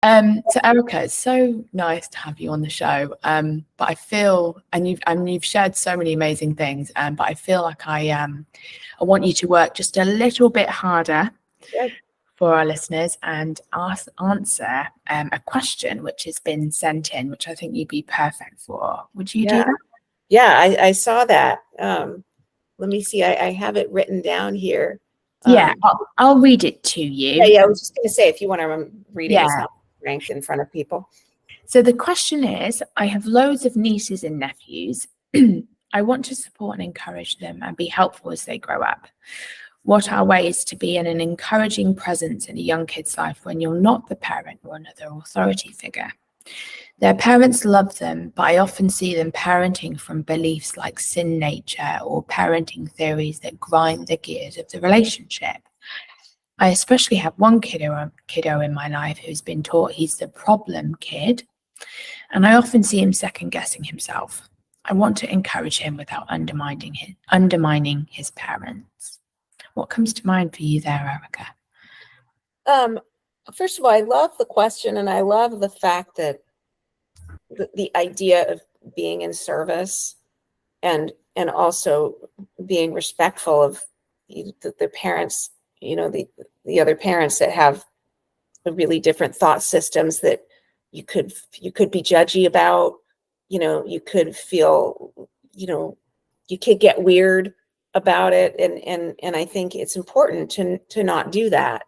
So Erika, it's so nice to have you on the show. But I feel, and you've shared so many amazing things. But I feel like I want you to work just a little bit harder for our listeners and answer a question which has been sent in, which I think you'd be perfect for. Would you do that? Yeah, I saw that. Let me see. I have it written down here. Yeah, I'll read it to you. Yeah, I was just going to say, if you want to read it, it's not ranked in front of people. So the question is, I have loads of nieces and nephews. I want to support and encourage them and be helpful as they grow up. What are ways to be an encouraging presence in a young kid's life when you're not the parent or another authority figure? Their parents love them, but I often see them parenting from beliefs like sin nature or parenting theories that grind the gears of the relationship. I especially have one kiddo in my life who's been taught he's the problem kid, and I often see him second guessing himself. I want to encourage him without undermining his parents. What comes to mind for you there, Erika? First of all, I love the question, and I love the fact that the idea of being in service and also being respectful of the parents, the other parents that have really different thought systems that you could be judgy about, you could feel, you could get weird about it. And I think it's important to not do that.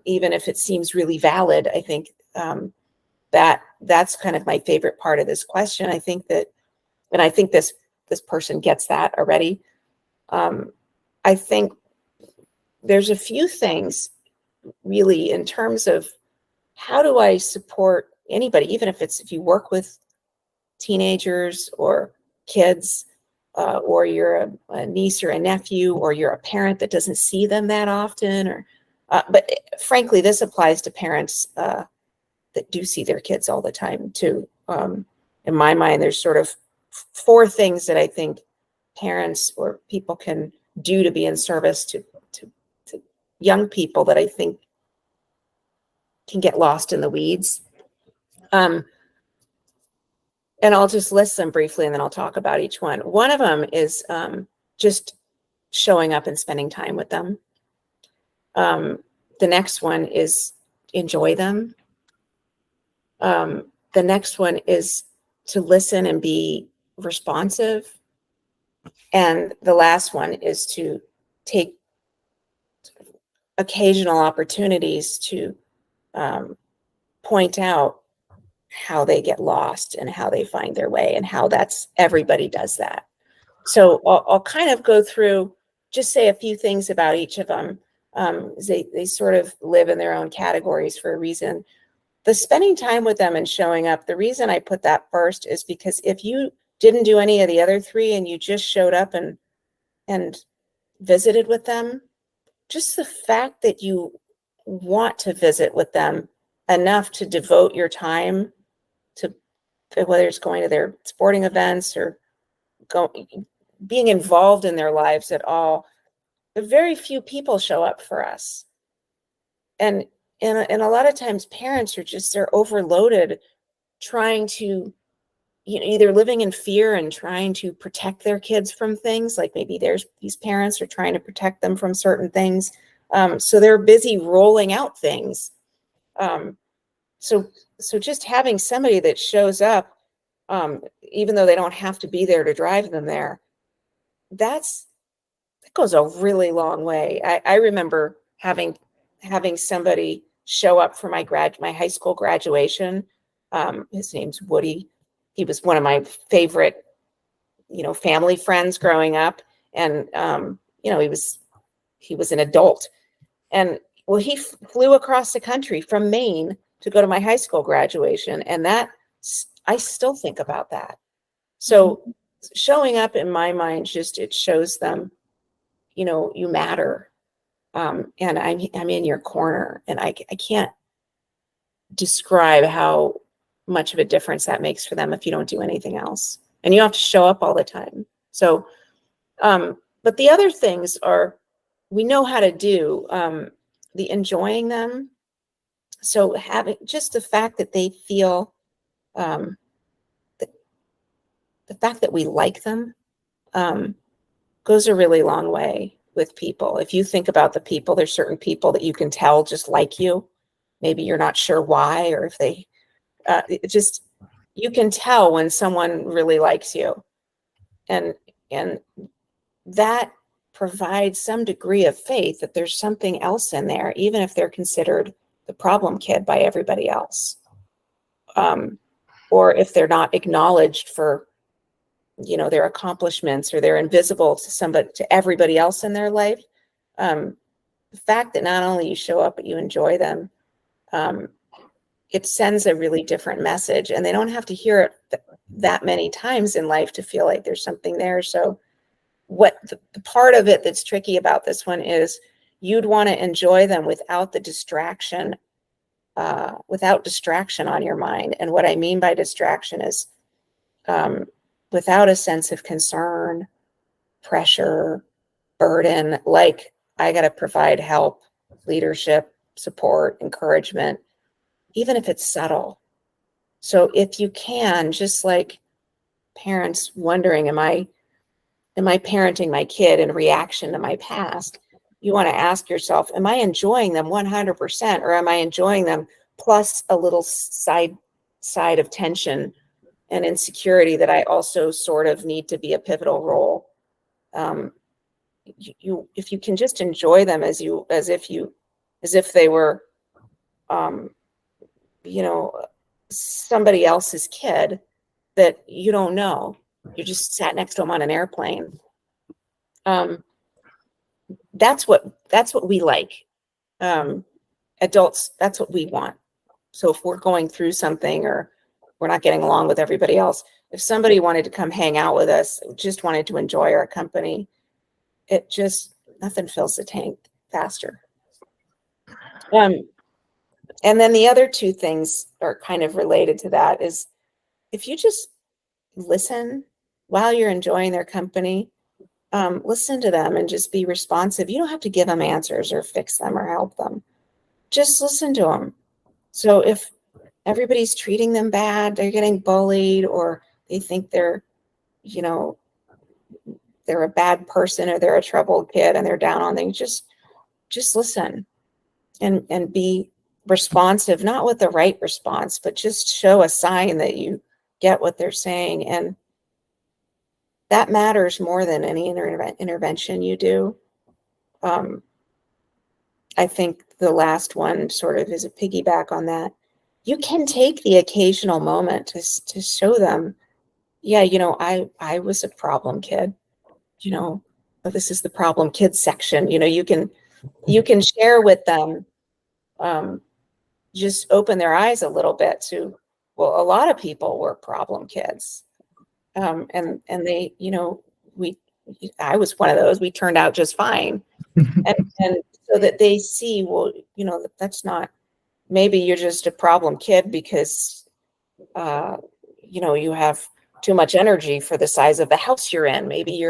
Even if it seems really valid. I think that's kind of my favorite part of this question. I think that, and I think this person gets that already. I think there's a few things really in terms of how do I support anybody, even if you work with teenagers or kids, or you're a niece or a nephew, or you're a parent that doesn't see them that often, or but frankly, this applies to parents that do see their kids all the time too. In my mind, there's sort of 4 things that I think parents or people can do to be in service to young people that I think can get lost in the weeds. And I'll just list them briefly and then I'll talk about each one. One of them is just showing up and spending time with them. The next one is enjoy them. The next one is to listen and be responsive. And the last one is to take occasional opportunities to point out how they get lost and how they find their way, and how everybody does that. So I'll kind of go through, just say a few things about each of them. They sort of live in their own categories for a reason. The spending time with them and showing up, the reason I put that first is because if you didn't do any of the other 3 and you just showed up and visited with them, just the fact that you want to visit with them enough to devote your time to, whether it's going to their sporting events or being involved in their lives at all, very few people show up for us. And a lot of times parents they're overloaded trying to, either living in fear and trying to protect their kids from things, like maybe these parents are trying to protect them from certain things. So they're busy rolling out things. So just having somebody that shows up, even though they don't have to be there to drive them there, that goes a really long way. I remember having somebody show up for my high school graduation. His name's Woody. He was one of my favorite, family friends growing up. And, he was an adult. And well, he flew across the country from Maine to go to my high school graduation. And I still think about that. So showing up, in my mind, it shows them, you matter. And I'm in your corner, and I can't describe how much of a difference that makes for them if you don't do anything else, and you have to show up all the time. So, but the other things are, we know how to do, the enjoying them. So having just the fact that they feel, the, the fact that we like them, goes a really long way with people. If you think about the people, there's certain people that you can tell just like you. Maybe you're not sure why, or if they, it just, you can tell when someone really likes you. And that provides some degree of faith that there's something else in there, even if they're considered the problem kid by everybody else. Or if they're not acknowledged for, their accomplishments, or they're invisible to everybody else in their life. The fact that not only you show up, but you enjoy them, it sends a really different message, and they don't have to hear it that many times in life to feel like there's something there. So what the part of it that's tricky about this one is you'd want to enjoy them without the distraction, without distraction on your mind. And what I mean by distraction is, without a sense of concern, pressure, burden, like I got to provide help, leadership, support, encouragement, even if it's subtle. So if you can, just like parents wondering, am I parenting my kid in reaction to my past? You want to ask yourself, am I enjoying them 100%, or am I enjoying them plus a little side of tension and insecurity that I also sort of need to be a pivotal role? If you can just enjoy them as if they were, somebody else's kid that you don't know, you just sat next to them on an airplane. That's what we like. Adults, that's what we want. So if we're going through something, or we're not getting along with everybody else, if somebody wanted to come hang out with us, just wanted to enjoy our company, nothing fills the tank faster. And then the other two things are kind of related to that is, if you just listen while you're enjoying their company, listen to them and just be responsive. You don't have to give them answers or fix them or help them. Just listen to them. So if everybody's treating them bad, they're getting bullied, or they think they're a bad person, or they're a troubled kid and they're down on things, just listen and be responsive, not with the right response, but just show a sign that you get what they're saying. And that matters more than any intervention you do. I think the last one sort of is a piggyback on that. You can take the occasional moment to show them, yeah, I was a problem kid, but this is the problem kids section. You can share with them, just open their eyes a little bit to, well, a lot of people were problem kids. And they, I was one of those. We turned out just fine. and so that they see, well, that's not, maybe you're just a problem kid because, you have too much energy for the size of the house you're in. Maybe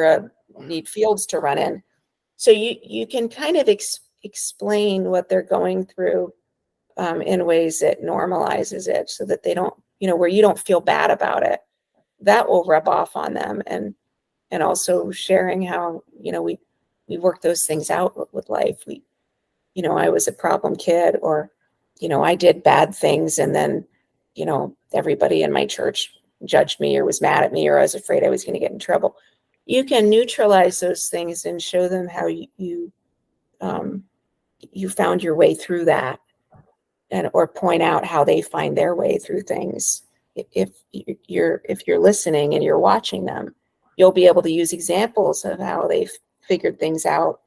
need fields to run in. So you can kind of explain what they're going through, in ways that normalizes it, so that they don't, where you don't feel bad about it. That will rub off on them. And also sharing how, we work those things out with life. I was a problem kid, or, I did bad things, and then, everybody in my church judged me or was mad at me, or I was afraid I was going to get in trouble. You can neutralize those things and show them how you found your way through that, or point out how they find their way through things. If you're listening and you're watching them, you'll be able to use examples of how they've figured things out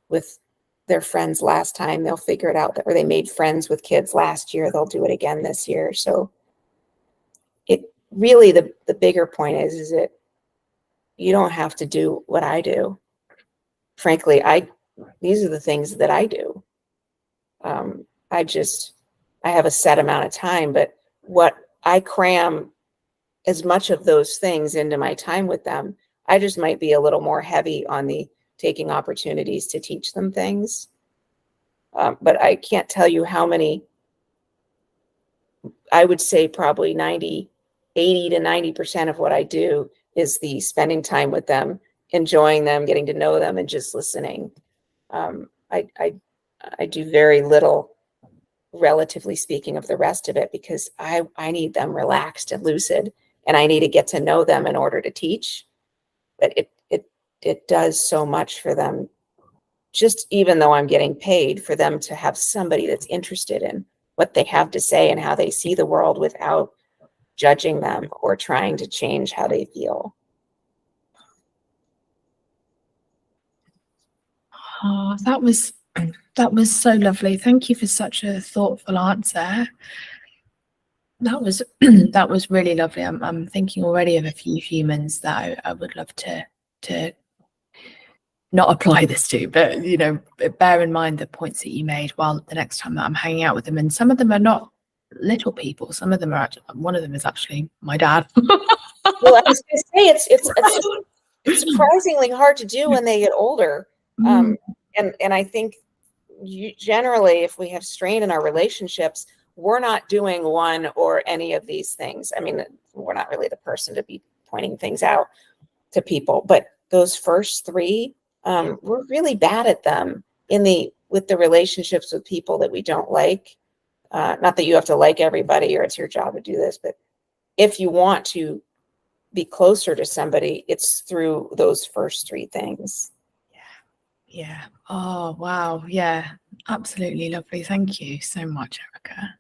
with their friends last time. They'll figure it out, or they made friends with kids last year. They'll do it again this year. So it really, the bigger point is that you don't have to do what I do. Frankly, these are the things that I do. I have a set amount of time, but what I cram as much of those things into my time with them. I just might be a little more heavy on the taking opportunities to teach them things. But I can't tell you how many I would say probably 80 to 90% of what I do is the spending time with them, enjoying them, getting to know them, and just listening. I do very little, relatively speaking, of the rest of it, because I need them relaxed and lucid, and I need to get to know them in order to teach. But it does so much for them, just even though I'm getting paid, for them to have somebody that's interested in what they have to say and how they see the world without judging them or trying to change how they feel. Oh, that was so lovely. Thank you for such a thoughtful answer. That was that was really lovely. I'm thinking already of a few humans that I would love to not apply this to, but bear in mind the points that you made while the next time that I'm hanging out with them. And some of them are not little people. Some of them are actually, one of them is actually my dad. Well, I was going to say it's surprisingly hard to do when they get older. And I think generally, if we have strain in our relationships, we're not doing one or any of these things. I mean, we're not really the person to be pointing things out to people, but those first three, we're really bad at them with the relationships with people that we don't like. Not that you have to like everybody or it's your job to do this, but if you want to be closer to somebody, it's through those first three things. Yeah. Oh, wow. Yeah, absolutely lovely. Thank you so much, Erika.